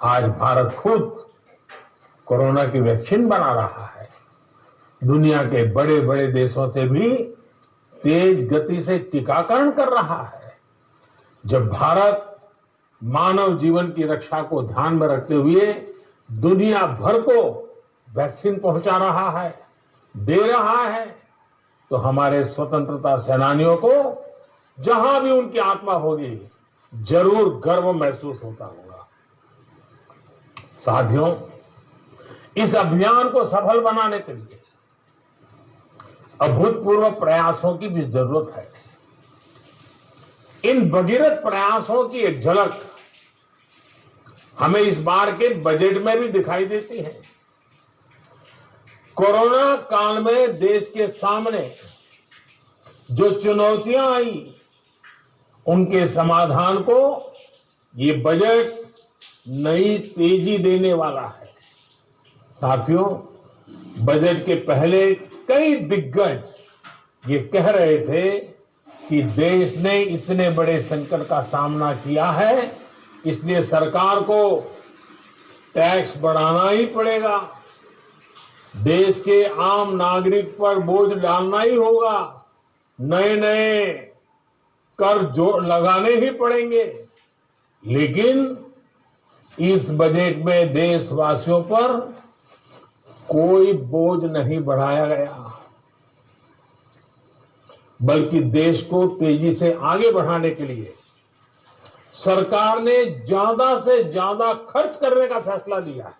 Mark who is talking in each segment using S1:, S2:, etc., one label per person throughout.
S1: आज भारत खुद कोरोना की वैक्सीन बना रहा है। दुनिया के बड़े बड़े देशों से भी तेज गति से टीकाकरण कर रहा है। जब भारत मानव जीवन की रक्षा को ध्यान में रखते हुए दुनिया भर को वैक्सीन पहुंचा रहा है, दे रहा है, तो हमारे स्वतंत्रता सेनानियों को जहां भी उनकी आत्मा होगी जरूर गर्व महसूस होता होगा। साथियों, इस अभियान को सफल बनाने के लिए अभूतपूर्व प्रयासों की भी जरूरत है। इन भगीरथ प्रयासों की एक झलक हमें इस बार के बजट में भी दिखाई देती है। कोरोना काल में देश के सामने जो चुनौतियां आई, उनके समाधान को ये बजट नई तेजी देने वाला है। साथियों, बजट के पहले कई दिग्गज ये कह रहे थे कि देश ने इतने बड़े संकट का सामना किया है, इसलिए सरकार को टैक्स बढ़ाना ही पड़ेगा, देश के आम नागरिक पर बोझ डालना ही होगा, नए नए कर जोड़ लगाने ही पड़ेंगे। लेकिन इस बजट में देशवासियों पर कोई बोझ नहीं बढ़ाया गया, बल्कि देश को तेजी से आगे बढ़ाने के लिए सरकार ने ज्यादा से ज्यादा खर्च करने का फैसला लिया है।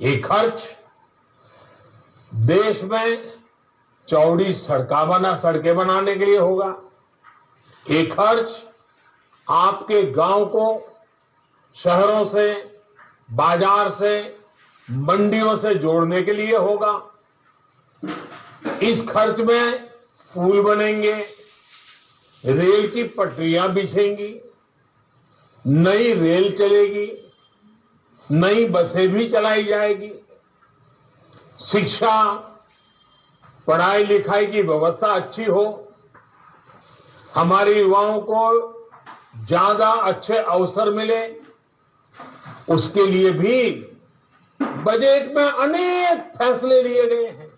S1: ये खर्च देश में चौड़ी सड़कें बनाने के लिए होगा। ये खर्च आपके गांव को शहरों से, बाजार से, मंडियों से जोड़ने के लिए होगा। इस खर्च में पुल बनेंगे, रेल की पटरियां बिछेंगी, नई रेल चलेगी, नई बसें भी चलाई जाएगी, शिक्षा, पढ़ाई लिखाई की व्यवस्था अच्छी हो, हमारे युवाओं को ज्यादा अच्छे अवसर मिले, उसके लिए भी बजट में अनेक फैसले लिए गए हैं।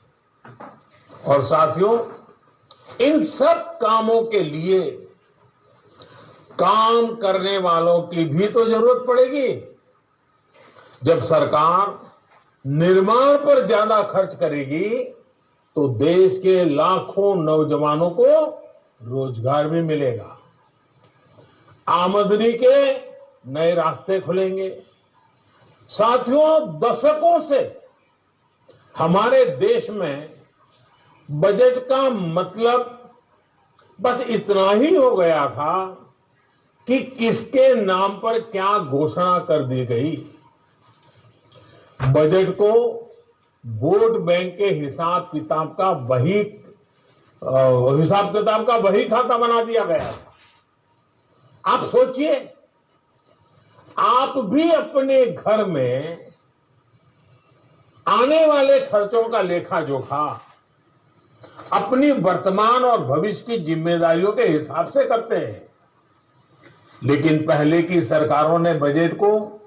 S1: और साथियों, इन सब कामों के लिए काम करने वालों की भी तो जरूरत पड़ेगी। जब सरकार निर्माण पर ज्यादा खर्च करेगी तो देश के लाखों नौजवानों को रोजगार भी मिलेगा, आमदनी के नए रास्ते खुलेंगे। साथियों, दशकों से हमारे देश में बजट का मतलब बस इतना ही हो गया था कि किसके नाम पर क्या घोषणा कर दी गई। बजट को वोट बैंक के हिसाब किताब का वही खाता बना दिया गया था। आप सोचिए, आप भी अपने घर में आने वाले खर्चों का लेखा जोखा अपनी वर्तमान और भविष्य की जिम्मेदारियों के हिसाब से करते हैं। लेकिन पहले की सरकारों ने बजट को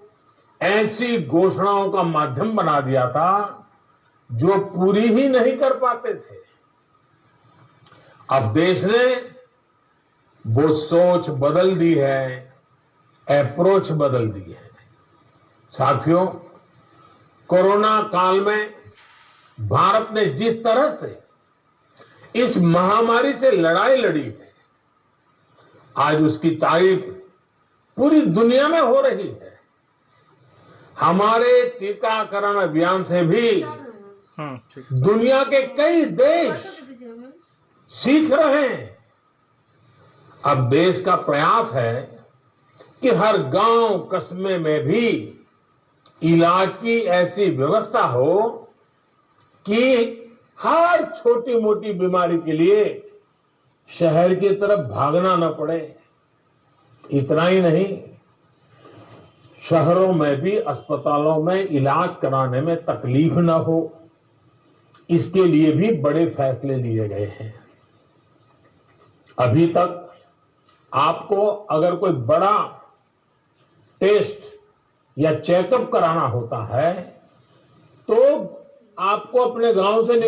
S1: ऐसी घोषणाओं का माध्यम बना दिया था जो पूरी ही नहीं कर पाते थे। अब देश ने वो सोच बदल दी है, अप्रोच बदल दी है। साथियों, कोरोना काल में भारत ने जिस तरह से इस महामारी से लड़ाई लड़ी है, आज उसकी तारीफ पूरी दुनिया में हो रही है। हमारे टीकाकरण अभियान से भी दुनिया के कई देश सीख रहे हैं। अब देश का प्रयास है कि हर गांव कस्बे में भी इलाज की ऐसी व्यवस्था हो कि हर छोटी मोटी बीमारी के लिए शहर की तरफ भागना न पड़े। इतना ही नहीं, शहरों में भी अस्पतालों में इलाज कराने में तकलीफ न हो, इसके लिए भी बड़े फैसले लिए गए हैं। अभी तक आपको अगर कोई बड़ा टेस्ट या चेकअप कराना होता है तो आपको अपने गांव से